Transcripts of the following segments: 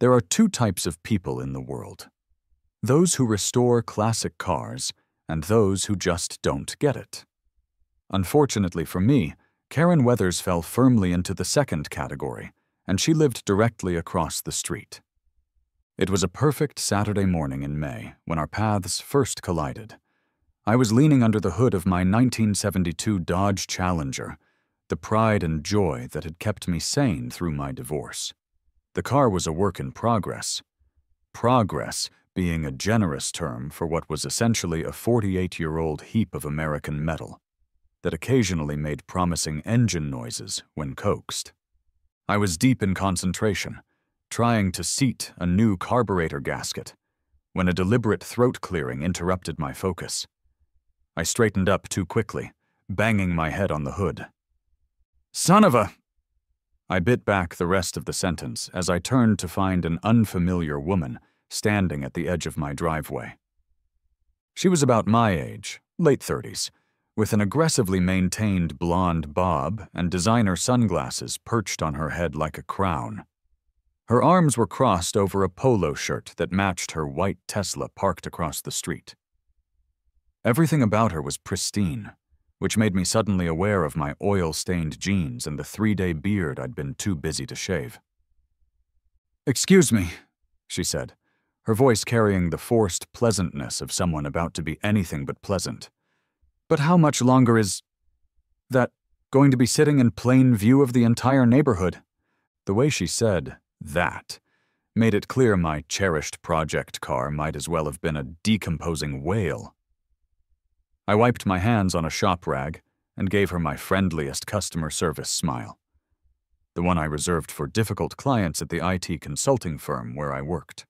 There are two types of people in the world: those who restore classic cars and those who just don't get it. Unfortunately for me, Karen Weathers fell firmly into the second category, and she lived directly across the street. It was a perfect Saturday morning in May when our paths first collided. I was leaning under the hood of my 1972 Dodge Challenger, the pride and joy that had kept me sane through my divorce. The car was a work in progress. Progress being a generous term for what was essentially a 48-year-old heap of American metal that occasionally made promising engine noises when coaxed. I was deep in concentration, trying to seat a new carburetor gasket, when a deliberate throat clearing interrupted my focus. I straightened up too quickly, banging my head on the hood. "Son of a—" I bit back the rest of the sentence as I turned to find an unfamiliar woman standing at the edge of my driveway. She was about my age, late 30s, with an aggressively maintained blonde bob and designer sunglasses perched on her head like a crown. Her arms were crossed over a polo shirt that matched her white Tesla parked across the street. Everything about her was pristine, which made me suddenly aware of my oil-stained jeans and the 3-day beard I'd been too busy to shave. "Excuse me," she said, her voice carrying the forced pleasantness of someone about to be anything but pleasant. "But how much longer is that going to be sitting in plain view of the entire neighborhood?" The way she said "that" made it clear my cherished project car might as well have been a decomposing whale. I wiped my hands on a shop rag and gave her my friendliest customer service smile, the one I reserved for difficult clients at the IT consulting firm where I worked.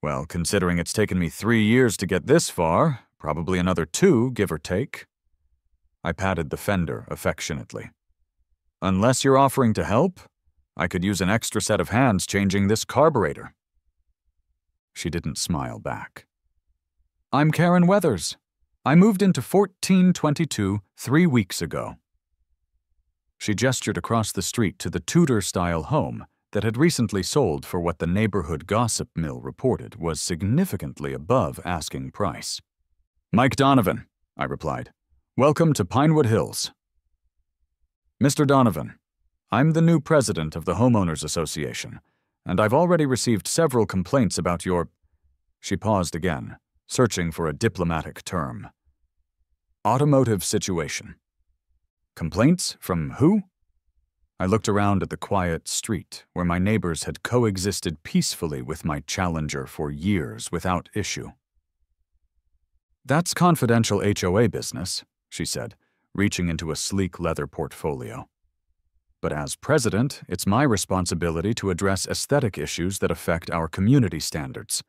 "Well, considering it's taken me 3 years to get this far, probably another 2, give or take." I patted the fender affectionately. "Unless you're offering to help, I could use an extra set of hands changing this carburetor." She didn't smile back. "I'm Karen Weathers. I moved into 1422 3 weeks ago." She gestured across the street to the Tudor-style home that had recently sold for what the neighborhood gossip mill reported was significantly above asking price. "Mike Donovan," I replied. "Welcome to Pinewood Hills." "Mr. Donovan, I'm the new president of the Homeowners Association, and I've already received several complaints about your—" She paused again, searching for a diplomatic term. "Automotive situation." "Complaints from who?" I looked around at the quiet street where my neighbors had coexisted peacefully with my Challenger for years without issue. "That's confidential HOA business," she said, reaching into a sleek leather portfolio. "But as president, it's my responsibility to address aesthetic issues that affect our community standards."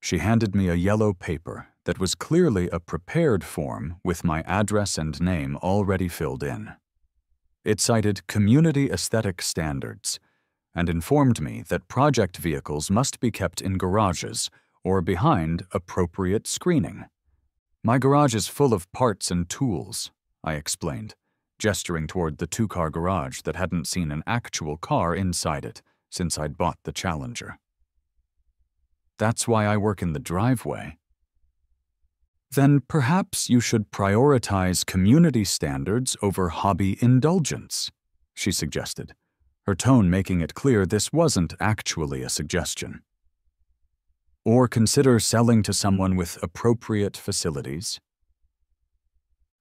She handed me a yellow paper that was clearly a prepared form with my address and name already filled in. It cited community aesthetic standards and informed me that project vehicles must be kept in garages or behind appropriate screening. "My garage is full of parts and tools," I explained, gesturing toward the 2-car garage that hadn't seen an actual car inside it since I'd bought the Challenger. "That's why I work in the driveway." "Then perhaps you should prioritize community standards over hobby indulgence," she suggested, her tone making it clear this wasn't actually a suggestion. "Or consider selling to someone with appropriate facilities."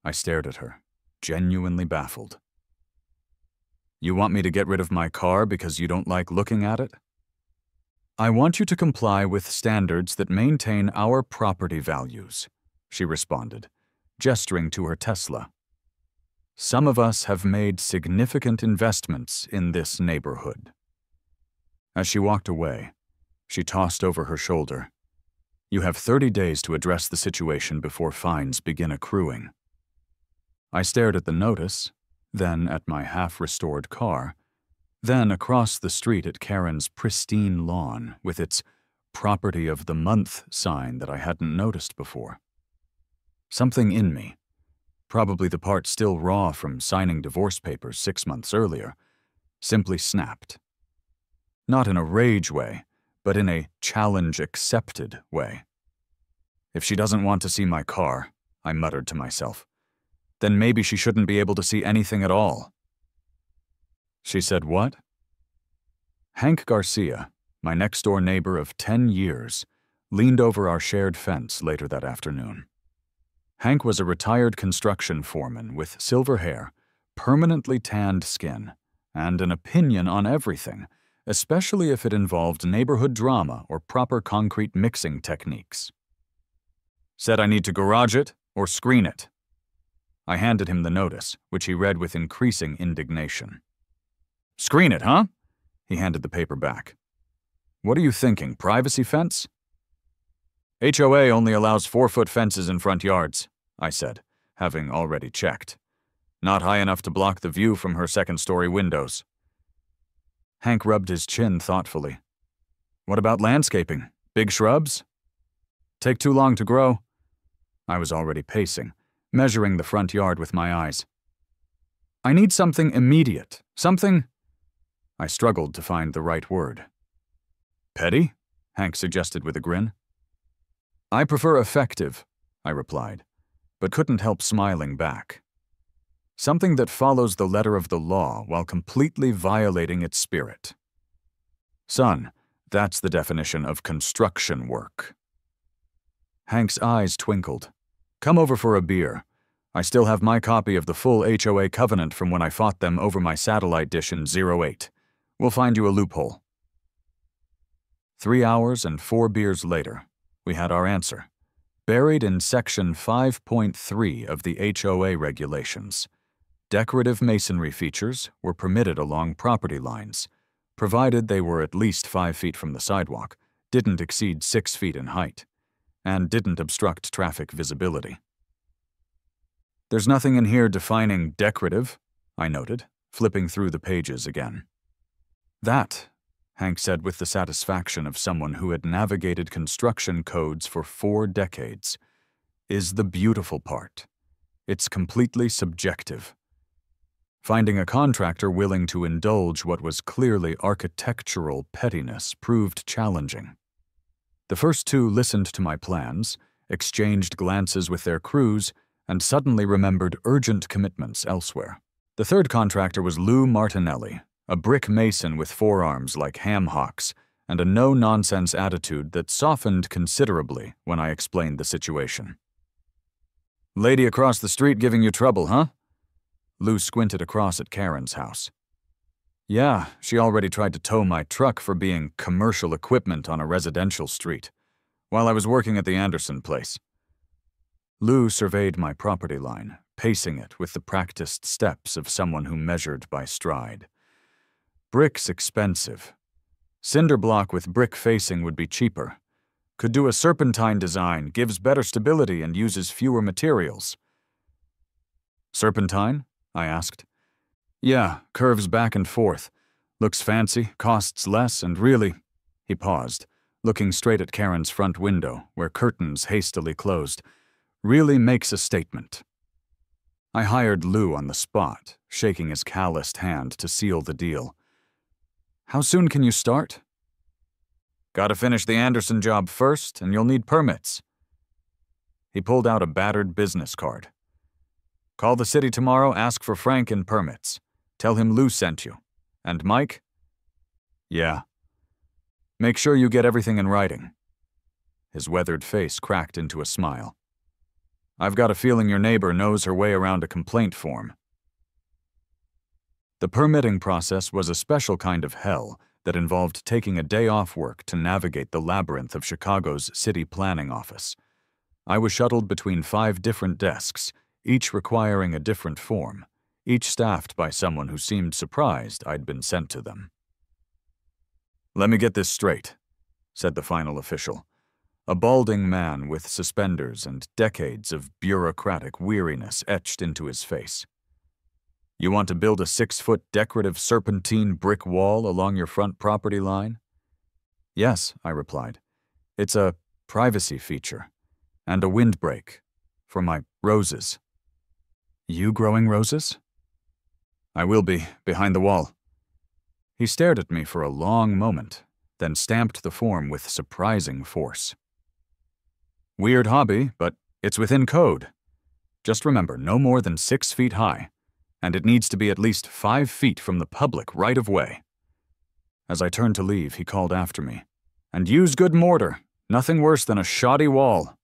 I stared at her, genuinely baffled. "You want me to get rid of my car because you don't like looking at it?" "I want you to comply with standards that maintain our property values," she responded, gesturing to her Tesla. "Some of us have made significant investments in this neighborhood." As she walked away, she tossed over her shoulder, "You have 30 days to address the situation before fines begin accruing." I stared at the notice, then at my half-restored car, then across the street at Karen's pristine lawn with its "Property of the Month" sign that I hadn't noticed before. Something in me, probably the part still raw from signing divorce papers 6 months earlier, simply snapped. Not in a rage way, but in a challenge-accepted way. If she doesn't want to see my car, I muttered to myself, then maybe she shouldn't be able to see anything at all. She said what? Hank Garcia, my next-door neighbor of 10 years, leaned over our shared fence later that afternoon. Hank was a retired construction foreman with silver hair, permanently tanned skin, and an opinion on everything, especially if it involved neighborhood drama or proper concrete mixing techniques. Said I need to garage it or screen it. I handed him the notice, which he read with increasing indignation. Screen it, huh? He handed the paper back. What are you thinking, privacy fence? HOA only allows 4-foot fences in front yards, I said, having already checked. Not high enough to block the view from her second-story windows. Hank rubbed his chin thoughtfully. What about landscaping? Big shrubs? Take too long to grow? I was already pacing, measuring the front yard with my eyes. I need something immediate, something... I struggled to find the right word. Petty? Hank suggested with a grin. I prefer effective, I replied, but couldn't help smiling back. Something that follows the letter of the law while completely violating its spirit. Son, that's the definition of construction work. Hank's eyes twinkled. Come over for a beer. I still have my copy of the full HOA covenant from when I fought them over my satellite dish in 08. We'll find you a loophole. 3 hours and 4 beers later, we had our answer, buried in Section 5.3 of the HOA regulations. Decorative masonry features were permitted along property lines, provided they were at least 5 feet from the sidewalk, didn't exceed 6 feet in height, and didn't obstruct traffic visibility. There's nothing in here defining decorative, I noted, flipping through the pages again. That, Hank said with the satisfaction of someone who had navigated construction codes for 4 decades, is the beautiful part. It's completely subjective. Finding a contractor willing to indulge what was clearly architectural pettiness proved challenging. The first 2 listened to my plans, exchanged glances with their crews, and suddenly remembered urgent commitments elsewhere. The third contractor was Lou Martinelli, a brick mason with forearms like ham hocks, and a no-nonsense attitude that softened considerably when I explained the situation. Lady across the street giving you trouble, huh? Lou squinted across at Karen's house. Yeah, she already tried to tow my truck for being commercial equipment on a residential street, while I was working at the Anderson place. Lou surveyed my property line, pacing it with the practiced steps of someone who measured by stride. Brick's expensive. Cinder block with brick facing would be cheaper. Could do a serpentine design, gives better stability and uses fewer materials. Serpentine? I asked. Yeah, curves back and forth. Looks fancy, costs less, and really... He paused, looking straight at Karen's front window, where curtains hastily closed. Really makes a statement. I hired Lou on the spot, shaking his calloused hand to seal the deal. How soon can you start? Gotta finish the Anderson job first, and you'll need permits. He pulled out a battered business card. Call the city tomorrow, ask for Frank and permits. Tell him Lou sent you. And Mike? Yeah. Make sure you get everything in writing. His weathered face cracked into a smile. I've got a feeling your neighbor knows her way around a complaint form. The permitting process was a special kind of hell that involved taking a day off work to navigate the labyrinth of Chicago's city planning office. I was shuttled between 5 different desks, each requiring a different form, each staffed by someone who seemed surprised I'd been sent to them. Let me get this straight, said the final official, a balding man with suspenders and decades of bureaucratic weariness etched into his face. You want to build a 6-foot decorative serpentine brick wall along your front property line? Yes, I replied. It's a privacy feature and a windbreak for my roses. You growing roses? I will be, behind the wall. He stared at me for a long moment, then stamped the form with surprising force. Weird hobby, but it's within code. Just remember, no more than 6 feet high, and it needs to be at least 5 feet from the public right-of-way. As I turned to leave, he called after me, "And use good mortar, nothing worse than a shoddy wall."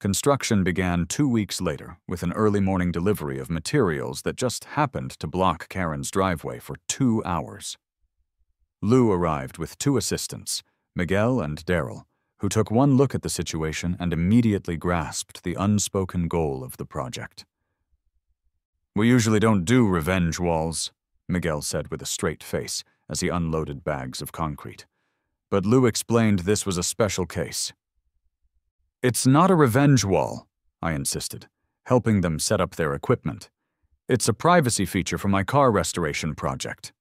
Construction began 2 weeks later with an early morning delivery of materials that just happened to block Karen's driveway for 2 hours. Lou arrived with 2 assistants, Miguel and Daryl, who took one look at the situation and immediately grasped the unspoken goal of the project. "We usually don't do revenge walls," Miguel said with a straight face as he unloaded bags of concrete. But Lou explained this was a special case. "It's not a revenge wall," I insisted, helping them set up their equipment. "It's a privacy feature for my car restoration project."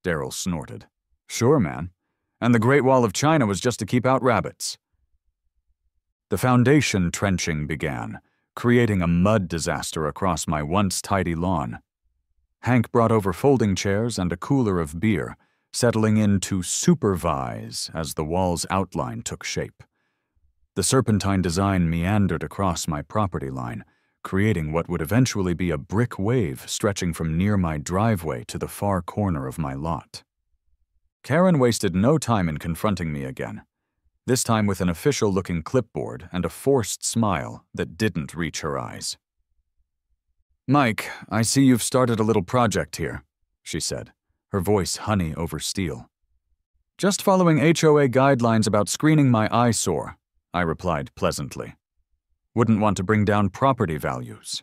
Daryl snorted. "Sure, man. And the Great Wall of China was just to keep out rabbits." The foundation trenching began, creating a mud disaster across my once tidy lawn. Hank brought over folding chairs and a cooler of beer, settling in to supervise as the wall's outline took shape. The serpentine design meandered across my property line, creating what would eventually be a brick wave stretching from near my driveway to the far corner of my lot. Karen wasted no time in confronting me again, this time with an official-looking clipboard and a forced smile that didn't reach her eyes. "Mike, I see you've started a little project here," she said, her voice honey over steel. "Just following HOA guidelines about screening my eyesore," I replied pleasantly. "Wouldn't want to bring down property values."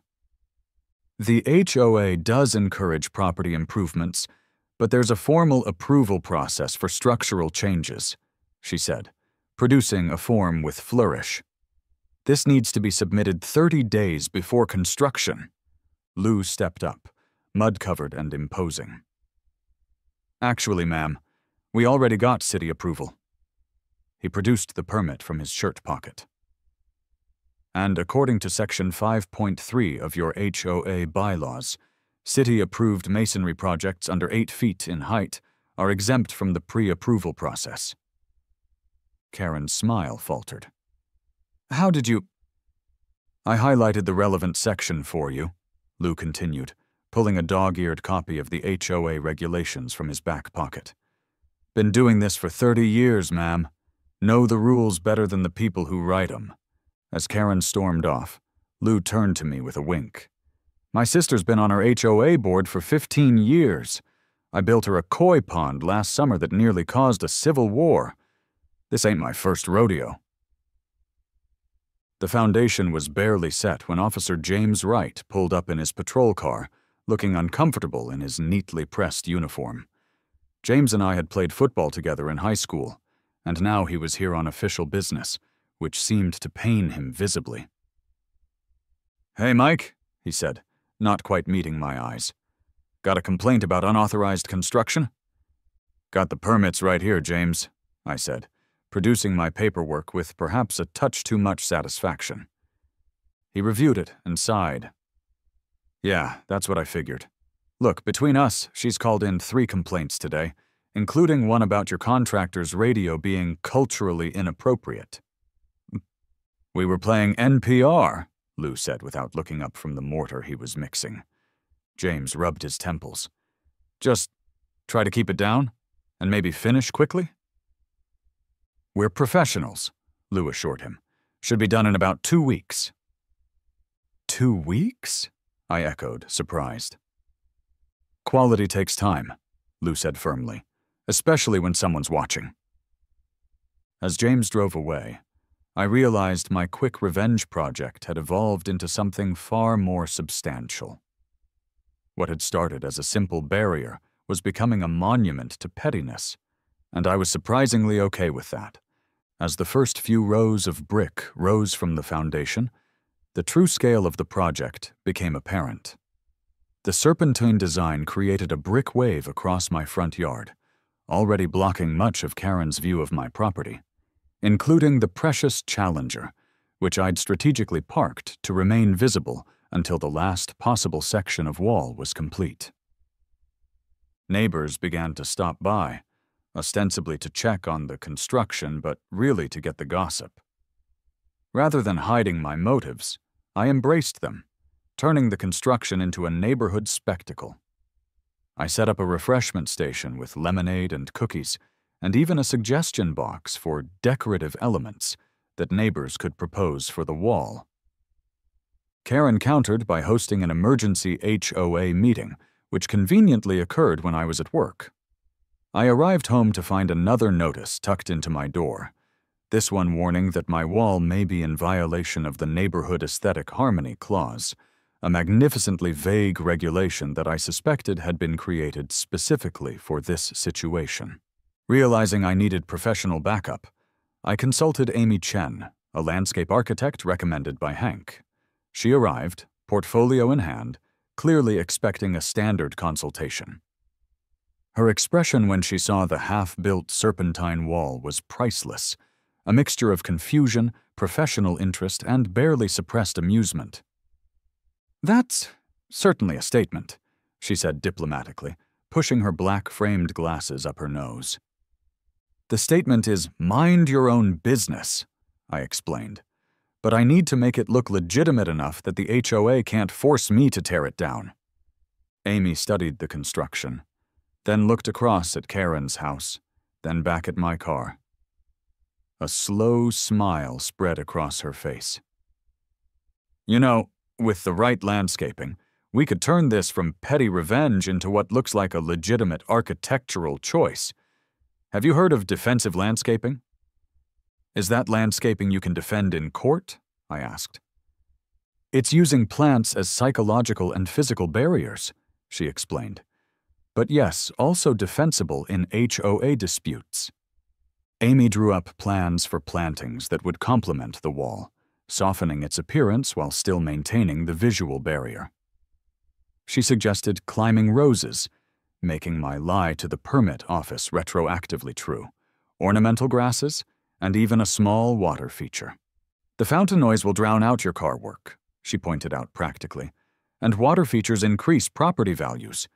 "The HOA does encourage property improvements, but there's a formal approval process for structural changes," she said, producing a form with flourish. "This needs to be submitted 30 days before construction." Lou stepped up, mud-covered and imposing. "Actually, ma'am, we already got city approval." He produced the permit from his shirt pocket. "And according to Section 5.3 of your HOA bylaws, city-approved masonry projects under 8 feet in height are exempt from the pre-approval process." Karen's smile faltered. "How did you—" "I highlighted the relevant section for you," Lou continued, pulling a dog-eared copy of the HOA regulations from his back pocket. "Been doing this for 30 years, ma'am. Know the rules better than the people who write 'em." As Karen stormed off, Lou turned to me with a wink. "My sister's been on our HOA board for 15 years. I built her a koi pond last summer that nearly caused a civil war. This ain't my first rodeo." The foundation was barely set when Officer James Wright pulled up in his patrol car, looking uncomfortable in his neatly pressed uniform. James and I had played football together in high school, and now he was here on official business, which seemed to pain him visibly. "Hey, Mike," he said, not quite meeting my eyes. "Got a complaint about unauthorized construction?" "Got the permits right here, James," I said, producing my paperwork with perhaps a touch too much satisfaction. He reviewed it and sighed. "Yeah, that's what I figured. Look, between us, she's called in 3 complaints today, including one about your contractor's radio being culturally inappropriate." "We were playing NPR," Lou said without looking up from the mortar he was mixing. James rubbed his temples. "Just try to keep it down, and maybe finish quickly?" "We're professionals," Lou assured him. "Should be done in about 2 weeks." 2 weeks? I echoed, surprised. "Quality takes time," Lou said firmly, "especially when someone's watching." As James drove away, I realized my quick revenge project had evolved into something far more substantial. What had started as a simple barrier was becoming a monument to pettiness, and I was surprisingly okay with that. As the first few rows of brick rose from the foundation, the true scale of the project became apparent. The serpentine design created a brick wave across my front yard, already blocking much of Karen's view of my property, including the precious Challenger, which I'd strategically parked to remain visible until the last possible section of wall was complete. Neighbors began to stop by, ostensibly to check on the construction, but really to get the gossip. Rather than hiding my motives, I embraced them, turning the construction into a neighborhood spectacle. I set up a refreshment station with lemonade and cookies, and even a suggestion box for decorative elements that neighbors could propose for the wall. Karen countered by hosting an emergency HOA meeting, which conveniently occurred when I was at work. I arrived home to find another notice tucked into my door, this one warning that my wall may be in violation of the Neighborhood Aesthetic Harmony Clause, a magnificently vague regulation that I suspected had been created specifically for this situation. Realizing I needed professional backup, I consulted Amy Chen, a landscape architect recommended by Hank. She arrived, portfolio in hand, clearly expecting a standard consultation. Her expression when she saw the half-built serpentine wall was priceless, a mixture of confusion, professional interest, and barely suppressed amusement. "That's certainly a statement," she said diplomatically, pushing her black-framed glasses up her nose. "The statement is, mind your own business," I explained. "But I need to make it look legitimate enough that the HOA can't force me to tear it down." Amy studied the construction, then looked across at Karen's house, then back at my car. A slow smile spread across her face. "You know, with the right landscaping, we could turn this from petty revenge into what looks like a legitimate architectural choice. Have you heard of defensive landscaping?" "Is that landscaping you can defend in court?" I asked. "It's using plants as psychological and physical barriers," she explained. "But yes, also defensible in HOA disputes." Amy drew up plans for plantings that would complement the wall, softening its appearance while still maintaining the visual barrier. She suggested climbing roses, making my lie to the permit office retroactively true, ornamental grasses, and even a small water feature. "The fountain noise will drown out your car work," she pointed out practically, "and water features increase property values.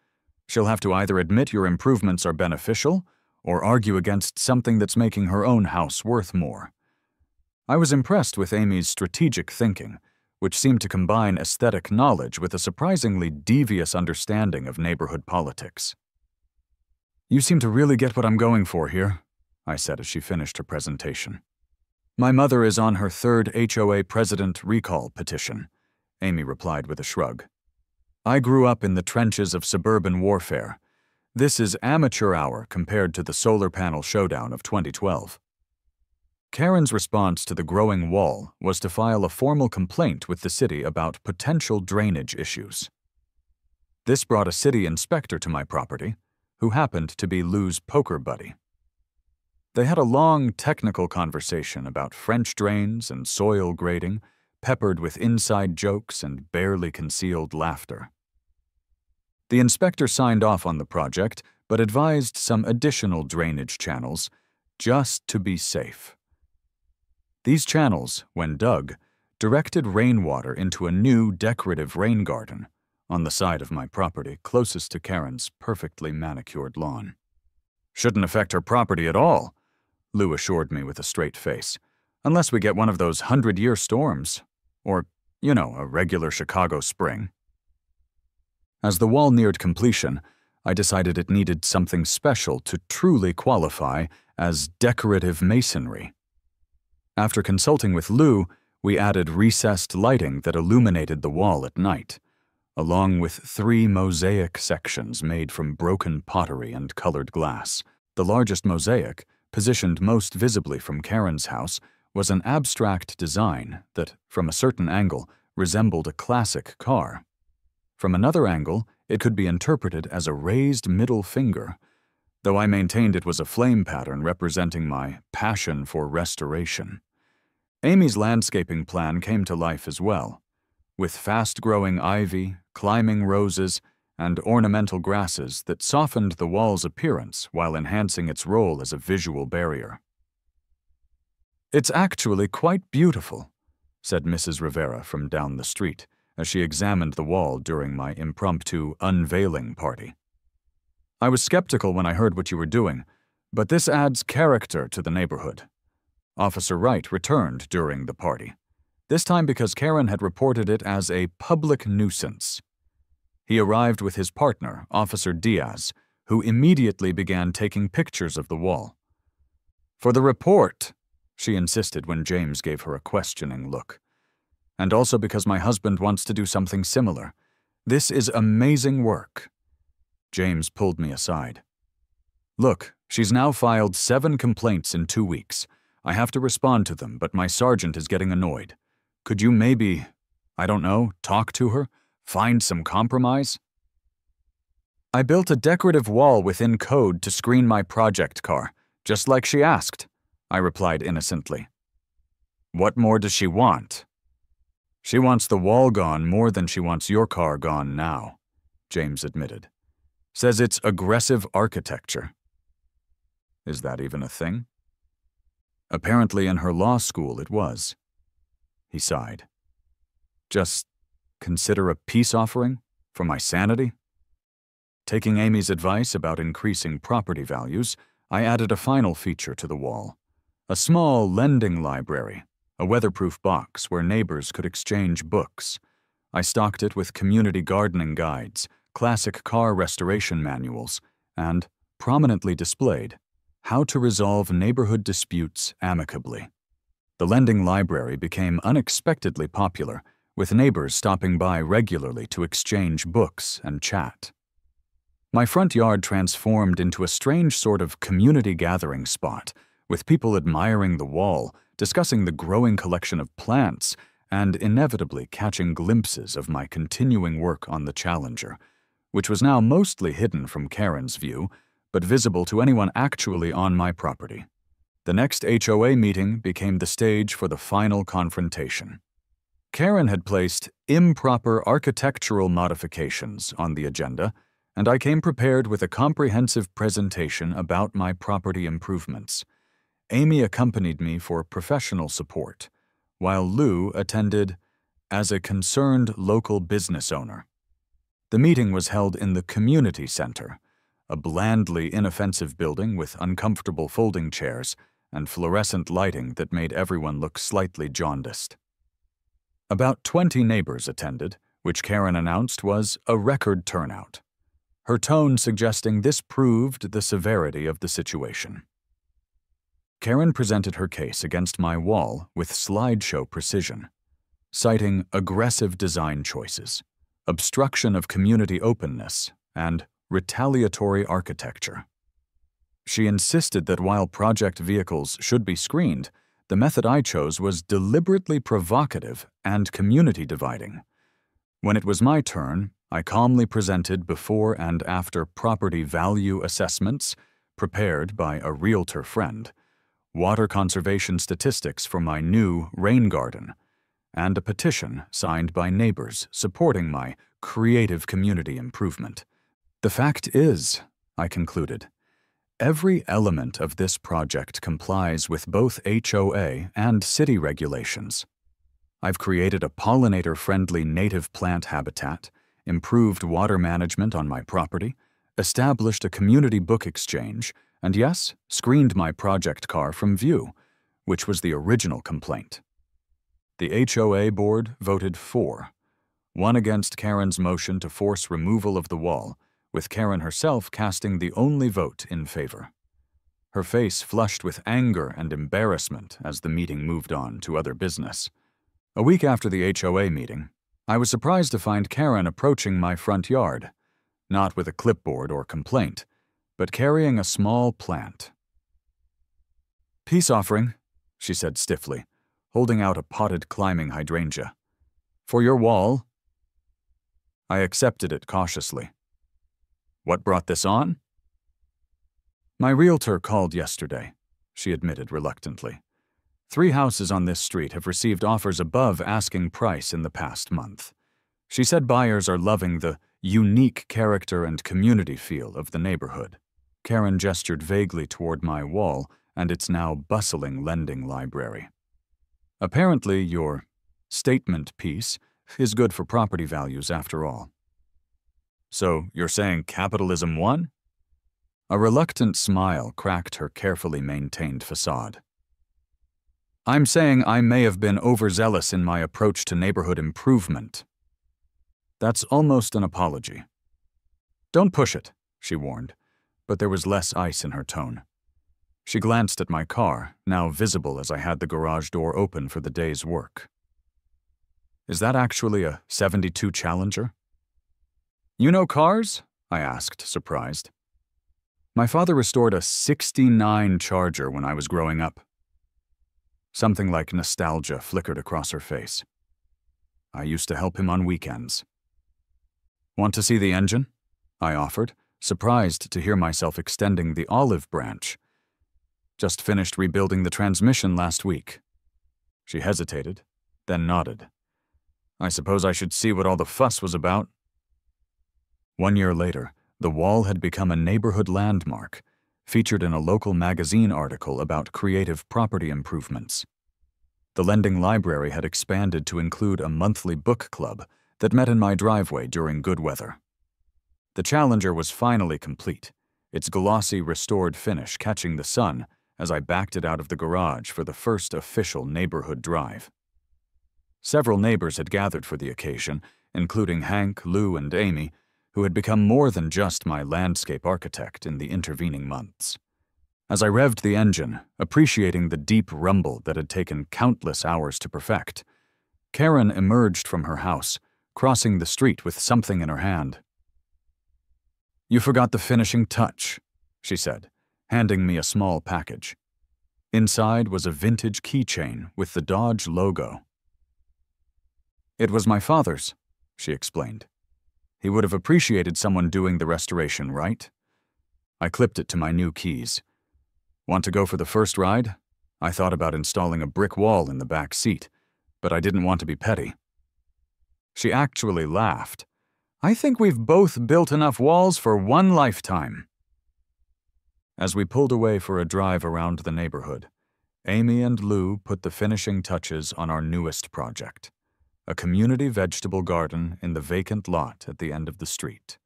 She'll have to either admit your improvements are beneficial or argue against something that's making her own house worth more." I was impressed with Amy's strategic thinking, which seemed to combine aesthetic knowledge with a surprisingly devious understanding of neighborhood politics. "You seem to really get what I'm going for here," I said as she finished her presentation. "My mother is on her third HOA president recall petition," Amy replied with a shrug. "I grew up in the trenches of suburban warfare. This is amateur hour compared to the solar panel showdown of 2012. Karen's response to the growing wall was to file a formal complaint with the city about potential drainage issues. This brought a city inspector to my property, who happened to be Lou's poker buddy. They had a long technical conversation about French drains and soil grading, peppered with inside jokes and barely concealed laughter. The inspector signed off on the project, but advised some additional drainage channels, just to be safe. These channels, when dug, directed rainwater into a new decorative rain garden on the side of my property closest to Karen's perfectly manicured lawn. "Shouldn't affect her property at all," Lou assured me with a straight face, "unless we get one of those 100-year storms, or, a regular Chicago spring." As the wall neared completion, I decided it needed something special to truly qualify as decorative masonry. After consulting with Lou, we added recessed lighting that illuminated the wall at night, along with 3 mosaic sections made from broken pottery and colored glass. The largest mosaic, positioned most visibly from Karen's house, was an abstract design that, from a certain angle, resembled a classic car. From another angle, it could be interpreted as a raised middle finger, though I maintained it was a flame pattern representing my passion for restoration. Amy's landscaping plan came to life as well, with fast-growing ivy, climbing roses, and ornamental grasses that softened the wall's appearance while enhancing its role as a visual barrier. "It's actually quite beautiful," said Mrs. Rivera from down the street, as she examined the wall during my impromptu unveiling party. I was skeptical when I heard what you were doing, but this adds character to the neighborhood. Officer Wright returned during the party, this time because Karen had reported it as a public nuisance. He arrived with his partner, Officer Diaz, who immediately began taking pictures of the wall. "For the report," she insisted when James gave her a questioning look. "And also because my husband wants to do something similar. This is amazing work." James pulled me aside. "Look, she's now filed 7 complaints in 2 weeks. I have to respond to them, but my sergeant is getting annoyed. Could you maybe, I don't know, talk to her? Find some compromise?" "I built a decorative wall within code to screen my project car, just like she asked," I replied innocently. "What more does she want?" "She wants the wall gone more than she wants your car gone now," James admitted. "Says it's aggressive architecture." "Is that even a thing?" "Apparently in her law school it was." He sighed. "Just consider a peace offering for my sanity?" Taking Amy's advice about increasing property values, I added a final feature to the wall. A small lending library, a weatherproof box where neighbors could exchange books. I stocked it with community gardening guides, classic car restoration manuals, and, prominently displayed, how to resolve neighborhood disputes amicably. The lending library became unexpectedly popular, with neighbors stopping by regularly to exchange books and chat. My front yard transformed into a strange sort of community gathering spot, with people admiring the wall, discussing the growing collection of plants, and inevitably catching glimpses of my continuing work on the Challenger, which was now mostly hidden from Karen's view, but visible to anyone actually on my property. The next HOA meeting became the stage for the final confrontation. Karen had placed improper architectural modifications on the agenda, and I came prepared with a comprehensive presentation about my property improvements. Amy accompanied me for professional support, while Lou attended as a concerned local business owner. The meeting was held in the community center, a blandly inoffensive building with uncomfortable folding chairs and fluorescent lighting that made everyone look slightly jaundiced. About 20 neighbors attended, which Karen announced was a record turnout, her tone suggesting this proved the severity of the situation. Karen presented her case against my wall with slideshow precision, citing aggressive design choices, obstruction of community openness, and retaliatory architecture. She insisted that while project vehicles should be screened, the method I chose was deliberately provocative and community dividing. When it was my turn, I calmly presented before and after property value assessments, prepared by a realtor friend, water conservation statistics for my new rain garden, and a petition signed by neighbors supporting my creative community improvement. "The fact is," I concluded, "every element of this project complies with both HOA and city regulations. I've created a pollinator-friendly native plant habitat, improved water management on my property, established a community book exchange, and yes, screened my project car from view, which was the original complaint." The HOA board voted 4, 1 against Karen's motion to force removal of the wall, with Karen herself casting the only vote in favor. Her face flushed with anger and embarrassment as the meeting moved on to other business. A week after the HOA meeting, I was surprised to find Karen approaching my front yard, not with a clipboard or complaint, but carrying a small plant. "Peace offering," she said stiffly, holding out a potted climbing hydrangea. "For your wall." I accepted it cautiously. "What brought this on?" "My realtor called yesterday," she admitted reluctantly. 3 houses on this street have received offers above asking price in the past month. She said buyers are loving the unique character and community feel of the neighborhood. Karen gestured vaguely toward my wall and its now bustling lending library. "Apparently your statement piece is good for property values after all." "So you're saying capitalism won?" A reluctant smile cracked her carefully maintained facade. I'm saying I may have been overzealous in my approach to neighborhood improvement. That's almost an apology. Don't push it, she warned, but there was less ice in her tone. She glanced at my car, now visible as I had the garage door open for the day's work. Is that actually a '72 Challenger? You know cars? I asked, surprised. My father restored a '69 Charger when I was growing up. Something like nostalgia flickered across her face. I used to help him on weekends. Want to see the engine? I offered, surprised to hear myself extending the olive branch. Just finished rebuilding the transmission last week. She hesitated, then nodded. I suppose I should see what all the fuss was about. 1 year later, the wall had become a neighborhood landmark, featured in a local magazine article about creative property improvements. The lending library had expanded to include a monthly book club that met in my driveway during good weather. The Challenger was finally complete, its glossy, restored finish catching the sun as I backed it out of the garage for the first official neighborhood drive. Several neighbors had gathered for the occasion, including Hank, Lou, and Amy, who had become more than just my landscape architect in the intervening months. As I revved the engine, appreciating the deep rumble that had taken countless hours to perfect, Karen emerged from her house, crossing the street with something in her hand. You forgot the finishing touch, she said, handing me a small package. Inside was a vintage keychain with the Dodge logo. It was my father's, she explained. He would have appreciated someone doing the restoration, right? I clipped it to my new keys. Want to go for the first ride? I thought about installing a brick wall in the back seat, but I didn't want to be petty. She actually laughed. I think we've both built enough walls for one lifetime. As we pulled away for a drive around the neighborhood, Amy and Lou put the finishing touches on our newest project, a community vegetable garden in the vacant lot at the end of the street,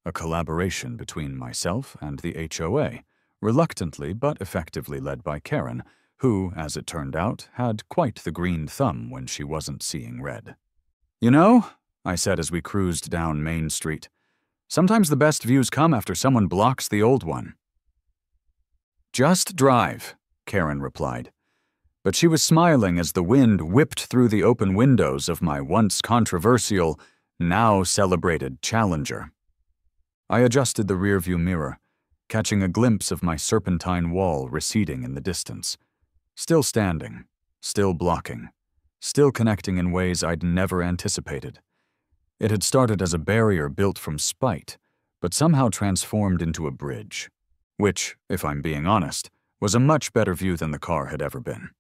a collaboration between myself and the HOA, reluctantly but effectively led by Karen, who, as it turned out, had quite the green thumb when she wasn't seeing red. You know, I said as we cruised down Main Street, sometimes the best views come after someone blocks the old one. Just drive, Karen replied. But she was smiling as the wind whipped through the open windows of my once controversial, now celebrated Challenger. I adjusted the rearview mirror, catching a glimpse of my serpentine wall receding in the distance. Still standing, still blocking, still connecting in ways I'd never anticipated. It had started as a barrier built from spite, but somehow transformed into a bridge, which, if I'm being honest, was a much better view than the car had ever been.